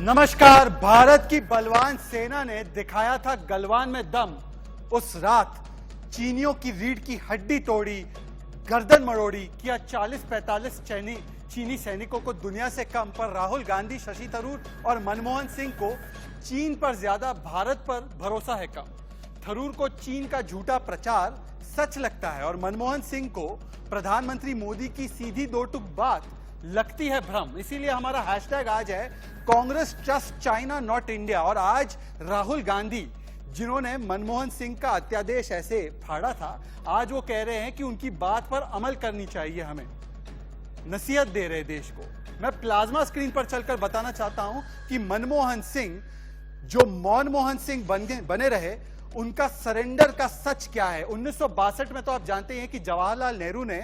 नमस्कार। भारत की बलवान सेना ने दिखाया था गलवान में दम। उस रात चीनियों की रीढ़ की हड्डी तोड़ी, गर्दन मरोड़ी, किया 40-45 चीनी सैनिकों को दुनिया से कम। पर राहुल गांधी, शशि थरूर और मनमोहन सिंह को चीन पर ज्यादा, भारत पर भरोसा है कम। थरूर को चीन का झूठा प्रचार सच लगता है और मनमोहन सिंह को प्रधानमंत्री मोदी की सीधी दो टूक बात लगती है भ्रम। इसीलिए हमारा हैशटैग आज है Congress trust China not India. और आज राहुल गांधी, जिन्होंने मनमोहन सिंह का अत्यादेश ऐसे फाड़ा था, आज वो कह रहे हैं कि उनकी बात पर अमल करनी चाहिए। हमें नसीहत दे रहे देश को। मैं प्लाज्मा स्क्रीन पर चलकर बताना चाहता हूं कि मनमोहन सिंह जो मनमोहन सिंह बने रहे, उनका सरेंडर का सच क्या है। 1962 में तो आप जानते हैं कि जवाहरलाल नेहरू ने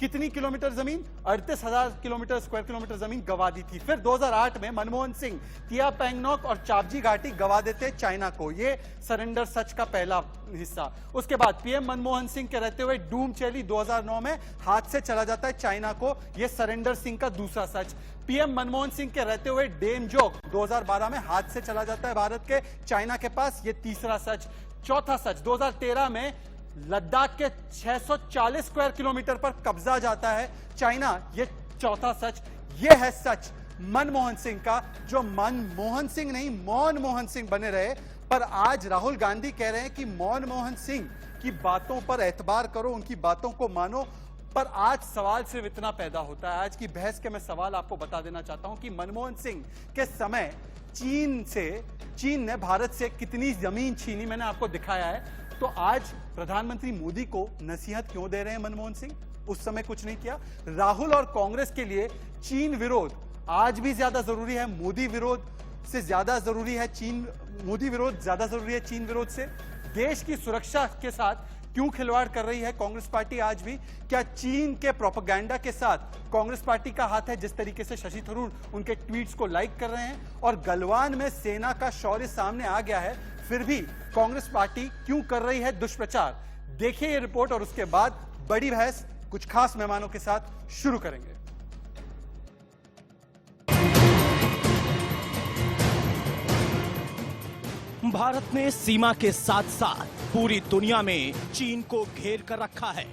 कितनी किलोमीटर जमीन, 38,000 स्क्वायर किलोमीटर जमीन गवा दी थी। फिर 2008 में मनमोहन सिंह तिया पैंगनॉक और चापजी घाटी गवा देते चाइना को। ये सरेंडर सच का पहला हिस्सा। उसके बाद पीएम मनमोहन सिंह के रहते हुए डूम चैली 2009 में हाथ से चला जाता है चाइना को। यह सरेंडर सिंह का दूसरा सच। पीएम मनमोहन सिंह के रहते हुए डेमजोग 2012 में हाथ से चला जाता है भारत के चाइना के पास। यह तीसरा सच। चौथा सच, 2013 में लद्दाख के 640 स्क्वायर किलोमीटर पर कब्जा जाता है चाइना। यह चौथा सच। यह है सच मनमोहन सिंह का, जो मनमोहन सिंह नहीं मनमोहन सिंह बने रहे। पर आज राहुल गांधी कह रहे हैं कि मनमोहन सिंह की बातों पर एतबार करो, उनकी बातों को मानो। पर आज सवाल सिर्फ इतना पैदा होता है। आज की बहस के मैं सवाल आपको बता देना चाहता हूं कि मनमोहन सिंह के समय चीन ने भारत से कितनी जमीन छीनी, मैंने आपको दिखाया है। तो आज प्रधानमंत्री मोदी को नसीहत क्यों दे रहे हैं मनमोहन सिंह? उस समय कुछ नहीं किया। राहुल और कांग्रेस के लिए चीन विरोध आज भी ज्यादा जरूरी है, मोदी विरोध से ज्यादा जरूरी है। मोदी विरोध ज्यादा जरूरी है चीन विरोध से। देश की सुरक्षा के साथ क्यों खिलवाड़ कर रही है कांग्रेस पार्टी आज भी? क्या चीन के प्रोपेगेंडा के साथ कांग्रेस पार्टी का हाथ है? जिस तरीके से शशि थरूर उनके ट्वीट्स को लाइक कर रहे हैं और गलवान में सेना का शौर्य सामने आ गया है, फिर भी कांग्रेस पार्टी क्यों कर रही है दुष्प्रचार? देखिए ये रिपोर्ट और उसके बाद बड़ी बहस कुछ खास मेहमानों के साथ शुरू करेंगे। भारत ने सीमा के साथ साथ पूरी दुनिया में चीन को घेर कर रखा है।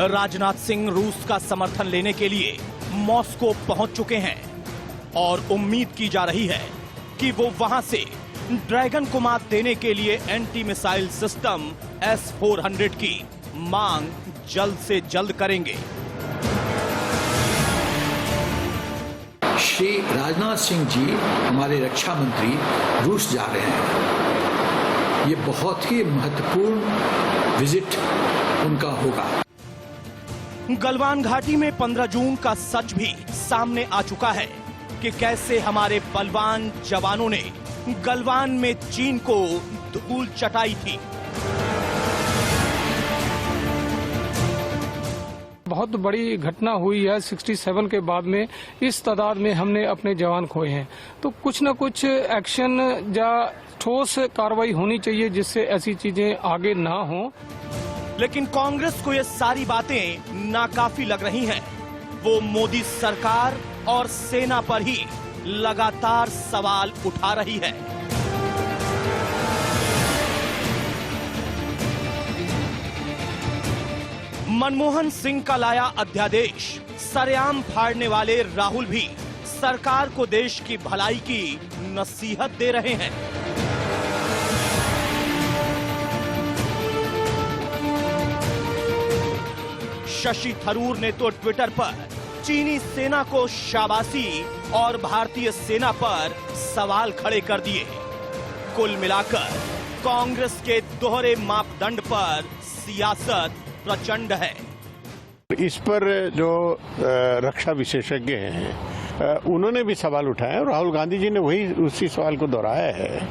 राजनाथ सिंह रूस का समर्थन लेने के लिए मॉस्को पहुंच चुके हैं और उम्मीद की जा रही है कि वो वहां से ड्रैगन को मात देने के लिए एंटी मिसाइल सिस्टम S-400 की मांग जल्द से जल्द करेंगे। श्री राजनाथ सिंह जी, हमारे रक्षा मंत्री, रूस जा रहे हैं। ये बहुत ही महत्वपूर्ण विजिट उनका होगा। गलवान घाटी में 15 जून का सच भी सामने आ चुका है कि कैसे हमारे बलवान जवानों ने गलवान में चीन को धूल चटाई थी। बहुत बड़ी घटना हुई है 67 के बाद में। इस तादाद में हमने अपने जवान खोए हैं, तो कुछ न कुछ एक्शन या ठोस कार्रवाई होनी चाहिए जिससे ऐसी चीजें आगे ना हो। लेकिन कांग्रेस को ये सारी बातें नाकाफी लग रही हैं। वो मोदी सरकार और सेना पर ही लगातार सवाल उठा रही है। मनमोहन सिंह का लाया अध्यादेश सरेआम फाड़ने वाले राहुल भी सरकार को देश की भलाई की नसीहत दे रहे हैं। शशि थरूर ने तो ट्विटर पर चीनी सेना को शाबाशी और भारतीय सेना पर सवाल खड़े कर दिए। कुल मिलाकर कांग्रेस के दोहरे मापदंड पर सियासत प्रचंड है। इस पर जो रक्षा विशेषज्ञ हैं उन्होंने भी सवाल उठाए और राहुल गांधी जी ने वही उसी सवाल को दोहराया है।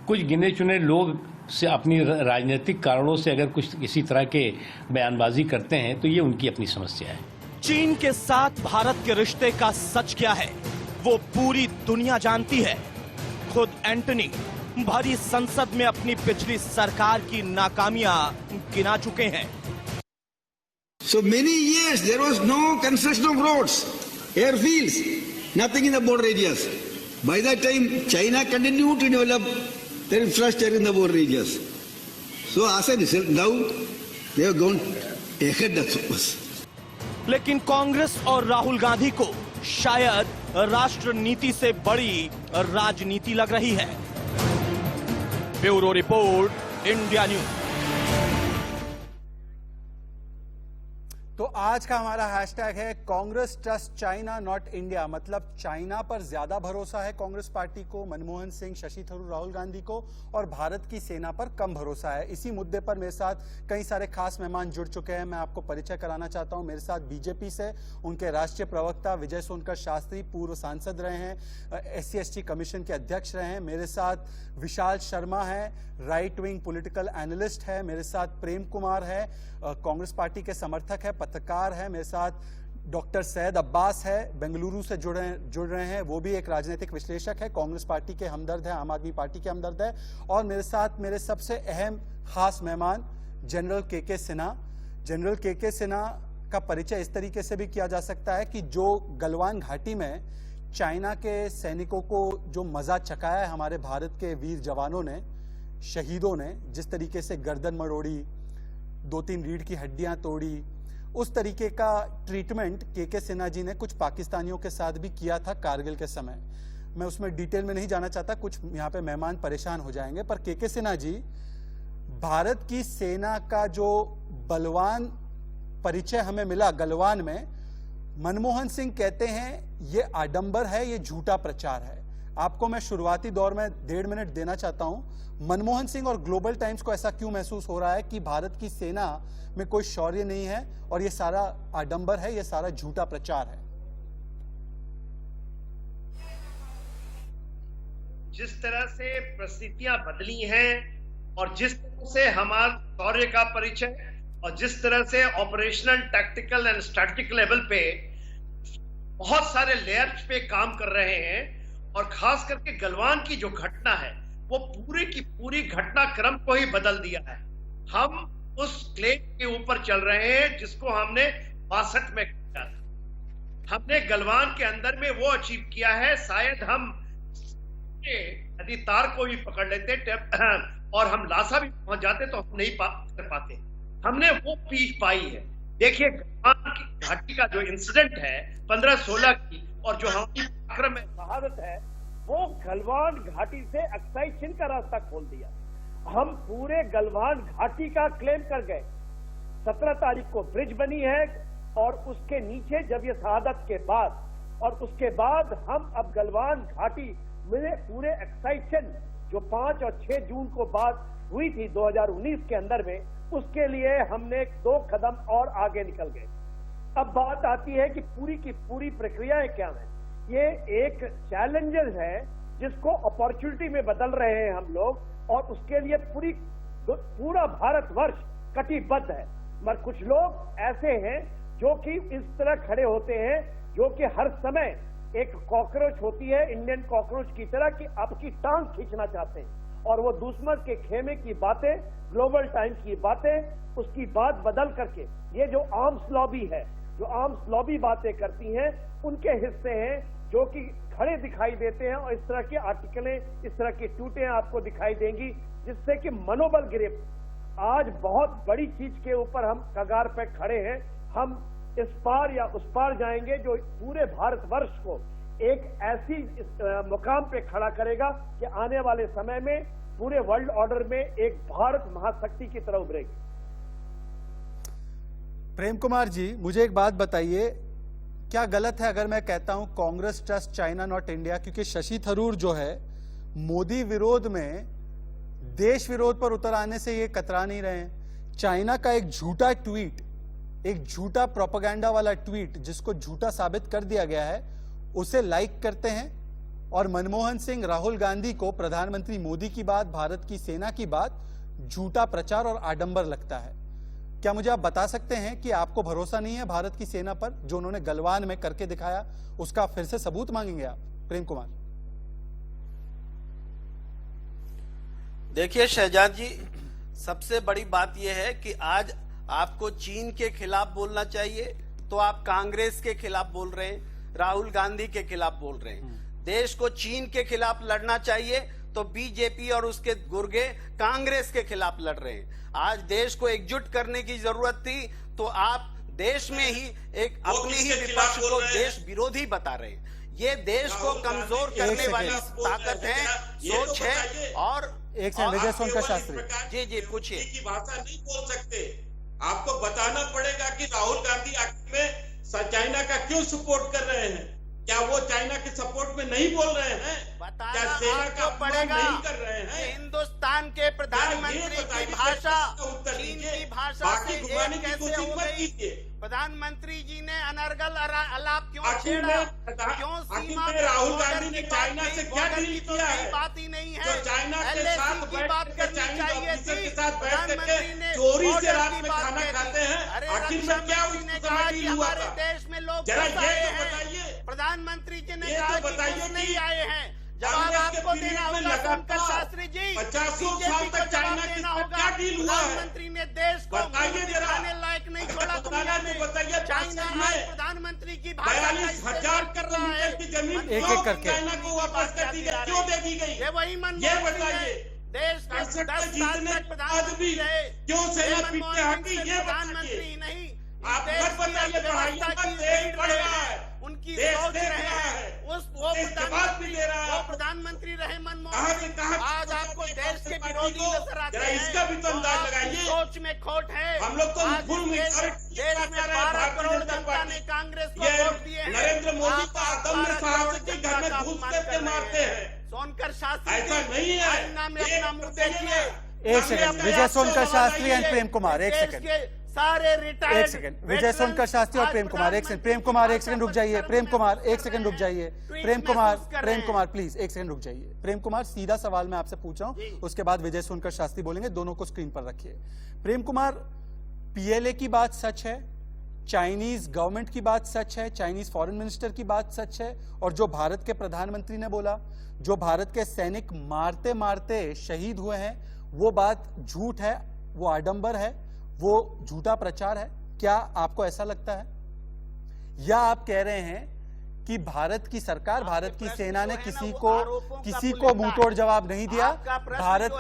कुछ गिने चुने लोग से अपनी राजनीतिक कारणों से अगर कुछ इसी तरह के बयानबाजी करते हैं तो ये उनकी अपनी समस्या है। चीन के साथ भारत के रिश्ते का सच क्या है वो पूरी दुनिया जानती है। खुद एंटनी भरी संसद में अपनी पिछली सरकार की नाकामियां गिना चुके हैं। So many years there was no construction of roads, airfields, nothing in the border areas. By that time, China continued to develop their infrastructure in the war regions. So as a result, now they have gone ahead of us. लेकिन कांग्रेस और राहुल गांधी को शायद राष्ट्र नीति से बड़ी राजनीति लग रही है। Bureau report, India news. तो आज का हमारा हैशटैग है Congress trust China not India, मतलब चाइना पर ज्यादा भरोसा है कांग्रेस पार्टी को, मनमोहन सिंह, शशि थरूर, राहुल गांधी को, और भारत की सेना पर कम भरोसा है। इसी मुद्दे पर मेरे साथ कई सारे खास मेहमान जुड़ चुके हैं। मैं आपको परिचय कराना चाहता हूं। मेरे साथ बीजेपी से उनके राष्ट्रीय प्रवक्ता विजय सोनकर शास्त्री, पूर्व सांसद रहे हैं, SC/ST कमीशन के अध्यक्ष रहे हैं। मेरे साथ विशाल शर्मा है, राइट विंग पॉलिटिकल एनालिस्ट है। मेरे साथ प्रेम कुमार है, कांग्रेस पार्टी के समर्थक है, पत्रकार है। मेरे साथ डॉक्टर सैयद अब्बास है, बेंगलुरु से जुड़ रहे हैं, वो भी एक राजनीतिक विश्लेषक है, कांग्रेस पार्टी के हमदर्द है, आम आदमी पार्टी के हमदर्द है। और मेरे साथ मेरे सबसे अहम खास मेहमान जनरल के सिन्हा। जनरल के सिन्हा का परिचय इस तरीके से भी किया जा सकता है कि जो गलवान घाटी में चाइना के सैनिकों को जो मजा चकाया है हमारे भारत के वीर जवानों ने, शहीदों ने, जिस तरीके से गर्दन मरोड़ी, 2-3 रीढ़ की हड्डियां तोड़ी, उस तरीके का ट्रीटमेंट के सिन्हा जी ने कुछ पाकिस्तानियों के साथ भी किया था कारगिल के समय। मैं उसमें डिटेल में नहीं जाना चाहता, कुछ यहाँ पे मेहमान परेशान हो जाएंगे। पर के सिन्हा जी, भारत की सेना का जो बलवान परिचय हमें मिला गलवान में, मनमोहन सिंह कहते हैं ये आडंबर है, ये झूठा प्रचार है। आपको मैं शुरुआती दौर में 1.5 मिनट देना चाहता हूं। मनमोहन सिंह और ग्लोबल टाइम्स को ऐसा क्यों महसूस हो रहा है कि भारत की सेना में कोई शौर्य नहीं है और ये सारा आडंबर है, ये सारा झूठा प्रचार है? जिस तरह से परिस्थितियां बदली हैं और जिस तरह से हमारे शौर्य का परिचय और जिस तरह से operational, tactical and strategic level पे बहुत सारे लेयर्स पे काम कर रहे हैं, और खास करके गलवान की जो घटना है वो पूरी की पूरी घटनाक्रम को ही बदल दिया है। हम उस क्लेम के ऊपर चल रहे हैं जिसको हमने 62 में किया था। हमने गलवान के अंदर में वो अचीव किया है, शायद हम यदि तार को भी पकड़ लेते और हम लासा भी पहुंच जाते तो हम नहीं कर पाते। हमने वो पीक पाई है। देखिए, गलवान की घाटी का जो इंसिडेंट है 15-16 की, और जो हमारी आक्रमण में शहादत है, वो गलवान घाटी से अक्साई चीन का रास्ता खोल दिया। हम पूरे गलवान घाटी का क्लेम कर गए। 17 तारीख को ब्रिज बनी है, और उसके नीचे जब ये शहादत के बाद, और उसके बाद हम अब गलवान घाटी में पूरे एक्साइशन जो 5 और 6 जून को बात हुई थी 2019 के अंदर में, उसके लिए हमने 2 कदम और आगे निकल गए। अब बात आती है कि पूरी की पूरी प्रक्रियाएं क्या है। ये एक चैलेंजेस है जिसको अपॉर्चुनिटी में बदल रहे हैं हम लोग, और उसके लिए पूरा भारतवर्ष कटिबद्ध है। मगर कुछ लोग ऐसे हैं जो कि इस तरह खड़े होते हैं, जो कि हर समय एक कॉकरोच होती है, इंडियन कॉकरोच की तरह, कि आपकी टांग खींचना चाहते हैं, और वो दुश्मन के खेमे की बातें, ग्लोबल टाइम्स की बातें, उसकी बात बदल करके ये जो आर्म्स लॉबी है, जो आर्म्स लॉबी बातें करती हैं, उनके हिस्से हैं जो कि खड़े दिखाई देते हैं, और इस तरह के आर्टिकलें, इस तरह की ट्वीटें आपको दिखाई देंगी, जिससे कि मनोबल गिरे। आज बहुत बड़ी चीज के ऊपर हम कगार पे खड़े हैं। हम इस पार या उस पार जाएंगे जो पूरे भारतवर्ष को एक ऐसी मुकाम पे खड़ा करेगा कि आने वाले समय में पूरे वर्ल्ड ऑर्डर में एक भारत महाशक्ति की तरह उभरेगी। प्रेम कुमार जी, मुझे एक बात बताइए, क्या गलत है अगर मैं कहता हूं Congress trust China not India? क्योंकि शशि थरूर जो है मोदी विरोध में देश विरोध पर उतर आने से ये कतरा नहीं रहे हैं। चाइना का एक झूठा ट्वीट, एक झूठा प्रोपेगेंडा वाला ट्वीट जिसको झूठा साबित कर दिया गया है, उसे लाइक करते हैं, और मनमोहन सिंह, राहुल गांधी को प्रधानमंत्री मोदी की बात, भारत की सेना की बात झूठा प्रचार और आडंबर लगता है। क्या मुझे आप बता सकते हैं कि आपको भरोसा नहीं है भारत की सेना पर, जो उन्होंने गलवान में करके दिखाया, उसका फिर से सबूत मांगेंगे आप? प्रेम कुमार। देखिए शहजाद जी, सबसे बड़ी बात यह है कि आज आपको चीन के खिलाफ बोलना चाहिए तो आप कांग्रेस के खिलाफ बोल रहे हैं, राहुल गांधी के खिलाफ बोल रहे हैं। देश को चीन के खिलाफ लड़ना चाहिए तो बीजेपी और उसके गुर्गे कांग्रेस के खिलाफ लड़ रहे हैं। आज देश को एकजुट करने की जरूरत थी, तो आप देश में ही एक अपने ही विपक्ष को देश विरोधी बता रहे हैं। ये देश को कमजोर करने वाली ताकत है, सोच है। और एक सेकंड, विजय सोनकर शास्त्री जी पूछिए। की भाषा नहीं बोल सकते। आपको बताना पड़ेगा कि राहुल गांधी आखिर में चाइना का क्यों सपोर्ट कर रहे हैं। क्या वो चाइना के सपोर्ट में नहीं बोल रहे हैं? क्या सेना का पड़ेगा नहीं कर रहे हैं? हिंदुस्तान के प्रधानमंत्री की भाषा चीन की भाषा से एक कैसे हो गई? प्रधानमंत्री जी ने अनर्गल आलाप क्यों छेड़ा? क्यों सीमा पे राहुल गांधी ने चाइना से क्या डील किया है? बात ही नहीं है। तो चाइना के साथ की बात करनी चाहिए थी। के साथ बैठ करके चोरी से रात में खाना खाते हैं। आखिर में क्या ने कहा कि हमारे देश में लोग जरा ये तो बताइए। प्रधानमंत्री जी ने ये कहा तो कि बताइए कुछ नहीं आए हैं। जवाब कांग्रेस के आपको पीरियड देना में होगा लगातार सोनकर शास्त्री जी। 50 बीजेपी साल को तक चाइना जवाब के देना साथ होगा। क्या डील हुआ है? प्रधानमंत्री ने देश को बताइए जरा। दिखाने लायक नहीं छोड़ा दुनिया में। बताइए चाइना आज प्रधानमंत्री की भाषा का 42,000 किलोमीटर की जमीन एक क्यों करके। चाइना को वापस कर दी गई? क्यों दे दी गई? ये वही ये बताइए। देश के 10 साल जीतने तक के बाद प्रधानमंत्री भी रहे। क्यों सेना मनमोहन पीछे सिंह हटी? सिर्फ ये प्रधानमंत्री बताइए। नहीं, आप देश मत की बताइए, पढ़ाइए अर्थव्यवस्था मत, की देश लीड बढ़ रहे रहा हैं। है। उनकी देश सोच देख रहे रहा हैं। है। वो देश के बाद भी दे रहा है। वो प्रधानमंत्री रहे मनमोहन कहाँ से सिंह। कहाँ आज आपको देश के विरोधी नजर आते जरा हैं। इसका भी तो अंदाज आपकी लगाइए। सोच में खोट है। हम लोग तो आज फुल देश में 12 करोड़ जनता ने कांग्रेस को ये वोट दिए हैं। नरेंद्र मोदी आप का अदम्य 12 साहस करोड़ के जनता घर में का घुस अपमान करके कर रहे मारते हैं। सोनकर शास्त्री ऐसा जी, नहीं है। आईना में अपना मुंह देखिए। एक सेकंड, विजय सोनकर शास्त्री एंड प्रेम कुमार, एक देश सेकंड। के सारे रिटायर्ड एक सेकंड, विजय सोनकर शास्त्री और प्रेम कुमार, एक सेकंड, प्रेम कुमार एक सेकंड रुक जाइए। प्रेम कुमार एक सेकंड रुक जाइए। प्रेम कुमार प्लीज एक सेकंड रुक जाइए। प्रेम कुमार, सीधा सवाल मैं आपसे पूछ रहा हूं, उसके बाद विजय सोनकर शास्त्री बोलेंगे। दोनों को स्क्रीन पर रखिए। प्रेम कुमार, पीएलए की बात सच है, चाइनीज गवर्नमेंट की बात सच है, चाइनीज फॉरेन मिनिस्टर की बात सच है, और जो भारत के प्रधानमंत्री ने बोला, जो भारत के सैनिक मारते मारते शहीद हुए हैं, वो बात झूठ है, वो आडंबर है, वो झूठा प्रचार है? क्या आपको ऐसा लगता है, या आप कह रहे हैं कि भारत की सरकार, भारत की सेना ने किसी को मुंहतोड़ जवाब नहीं दिया, भारत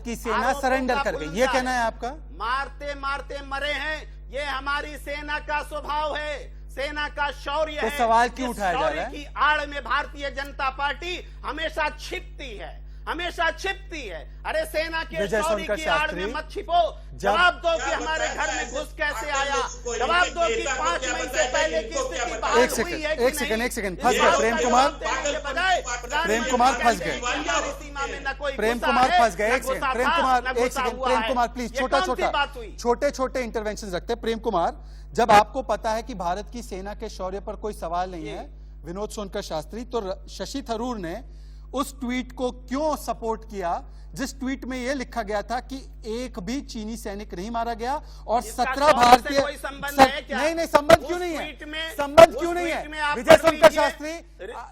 की सेना सरेंडर कर गई, ये कहना है आपका? मारते मारते मरे हैं, ये हमारी सेना का स्वभाव है, सेना का शौर्य है। तो सवाल क्यों उठाया जा रहा है? की आड़ में भारतीय जनता पार्टी हमेशा छिपती है, हमेशा छिपती है। अरे सेना के शौर्य की आड़ में मत छिपो। जवाब दो कि हमारे घर में घुस कैसे आया। जवाब दो कि 5 मई से पहले की स्थिति बहाल हुई है कि नहीं। एक सेकंड फंस गए प्रेम कुमार, प्रेम कुमार फंस गए, प्रेम कुमार फंस गए। एक सेकंड प्रेम कुमार, एक सेकंड प्रेम कुमार प्लीज, छोटे छोटे इंटरवेंशन रखते हैं। प्रेम कुमार, जब आपको पता है कि भारत की सेना के शौर्य पर कोई सवाल नहीं है, विनोद सोनकर शास्त्री, तो शशि थरूर ने उस ट्वीट को क्यों सपोर्ट किया जिस ट्वीट में यह लिखा गया था कि एक भी चीनी सैनिक नहीं मारा गया और 17 भारतीय नहीं, संबंध क्यों नहीं है, संबंध क्यों नहीं है? विजय सोनकर शास्त्री,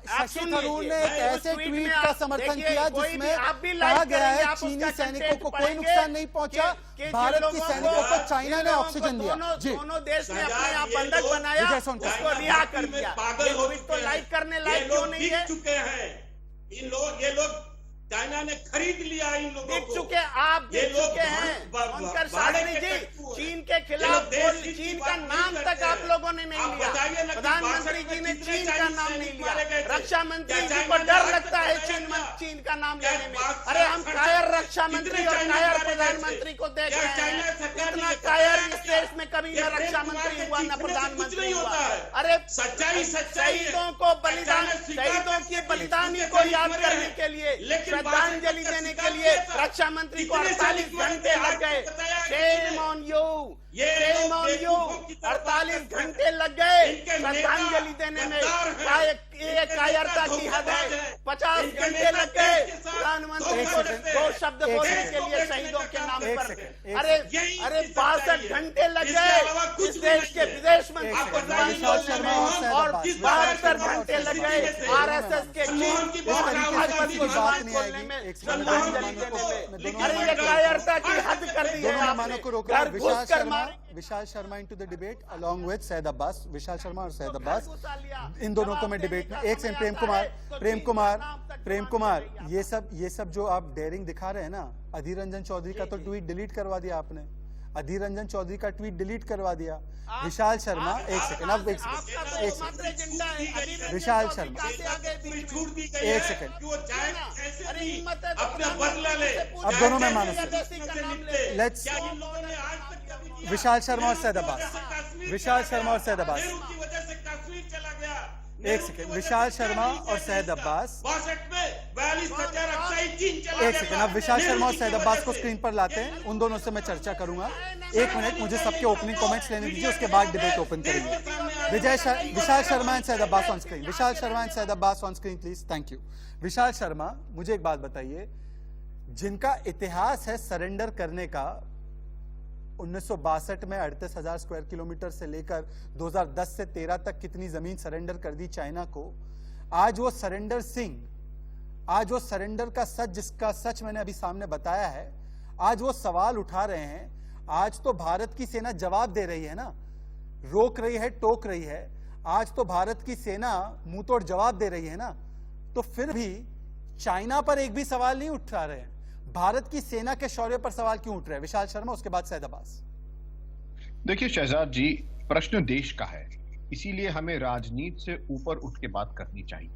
शशि थरूर ने एक ऐसे ट्वीट का समर्थन किया जिसमें कहा गया है चीनी सैनिकों को कोई नुकसान नहीं पहुंचा, भारत के सैनिकों को चाइना ने ऑक्सीजन दिया। जी, दोनों देश ने अपने यहाँ बंधक बनाया, विजय सोनकर उसको रिहा कर दिया। पागल हो तो लाइक करने लायक क्यों नहीं है? चुके हैं ये लोग चाइना ने खरीद लिया इन लोगों दिख को। चुके, आप दिख चुके हैं। सोनकर शास्त्री जी, चीन के खिलाफ चीन का नाम तक आप लोगों ने नहीं लिया। प्रधानमंत्री जी ने चीन का नाम नहीं लिया। रक्षा मंत्री जी को डर लगता है चीन का नाम लेने में। अरे हम कायर रक्षा मंत्री और कायर प्रधानमंत्री को देख रहे हैं। इतना कायर इस देश में कभी न रक्षा मंत्री हुआ न प्रधानमंत्री हुआ। अरे सच्चाई शहीदों को बलिदान, शहीदों की बलिदानी को याद करने के लिए, श्रद्धांजलि देने के लिए रक्षा मंत्री को 48 घंटे लग गए। Shame on you, shame on you, 48 घंटे लग गए श्रद्धांजलि देने में। ये कायरता की हद है। 50 घंटे लग गए प्रधानमंत्री को 2 शब्द बोलने के लिए शहीदों के नाम पर। अरे 62 घंटे लग गए इस देश के विदेश मंत्री को जुबानी बोलने में, और 72 घंटे लग गए RSS के चीफ भागवत को जुबान बोलने में, श्रद्धांजलि देने में। अरे ये कायरता की हद कर दी है आपने। Vishal Sharma into the debate along with Syed Abbas, Vishal Sharma और सैयद अब्बास, इन दोनों को मैं डिबेट एक सेकंड प्रेम कुमार ये सब जो आप डेयरिंग दिखा रहे हैं ना, अधीर रंजन चौधरी का तो ट्वीट डिलीट करवा दिया आपने, अधीर रंजन चौधरी का ट्वीट डिलीट करवा दिया। विशाल शर्मा, एक सेकंड विशाल शर्मा, एक सेकंड, अब दोनों में मानो, लेट्स विशाल शर्मा और सैयद अब्बास, एक सेकंड, विशाल शर्मा और सैयद अब्बास, एक सेकंड, अब विशाल शर्मा और सैयद अब्बास को स्क्रीन पर लाते हैं, उन दोनों से मैं चर्चा करूंगा। एक मिनट, मुझे सबके ओपनिंग कमेंट्स लेने दीजिए, उसके बाद डिबेट ओपन करेंगे। Vishal Sharma and Syed Abbas on screen, Vishal Sharma and Syed Abbas on screen please, thank you. Vishal Sharma, मुझे एक बात बताइए, जिनका इतिहास है सरेंडर करने का, 1962 में 38,000 स्क्वायर किलोमीटर से लेकर 2010 से 13 तक कितनी जमीन सरेंडर कर दी चाइना को। आज वो सरेंडर का सच, जिसका सच मैंने अभी सामने बताया है, आज वो सवाल उठा रहे हैं। आज तो भारत की सेना जवाब दे रही है ना, रोक रही है, टोक रही है। आज तो भारत की सेना मुंह तोड़ जवाब दे रही है ना, तो फिर भी चाइना पर एक भी सवाल नहीं उठा रहे हैं। भारत की सेना के शौर्य पर सवाल क्यों उठ रहे हैं? विशाल शर्मा, उसके बाद सैयद अब्बास। देखिए शहजाद जी, प्रश्न देश का है, इसीलिए हमें राजनीति से ऊपर उठ के बात करनी चाहिए।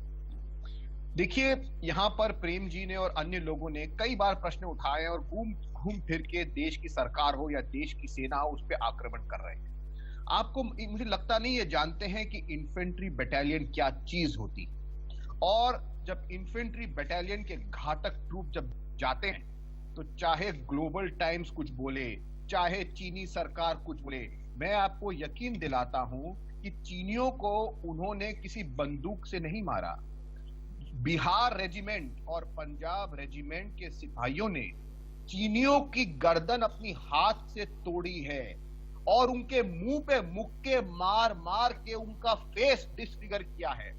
देखिए, यहाँ पर प्रेम जी ने और अन्य लोगों ने कई बार प्रश्न उठाए और घूम फिर के देश की सरकार हो या देश की सेना हो, उस पर आक्रमण कर रहे हैं। आपको, मुझे लगता नहीं है जानते हैं कि इन्फेंट्री बटालियन क्या चीज होती, और जब इन्फेंट्री बटालियन के घातक ट्रूप जब जाते हैं, तो चाहे ग्लोबल टाइम्स कुछ बोले, चाहे चीनी सरकार कुछ बोले, मैं आपको यकीन दिलाता हूं कि चीनियों को उन्होंने किसी बंदूक से नहीं मारा। बिहार रेजिमेंट और पंजाब रेजिमेंट के सिपाहियों ने चीनियों की गर्दन अपनी हाथ से तोड़ी है और उनके मुंह पे मुक्के मार मार के उनका फेस डिसफिगर किया है।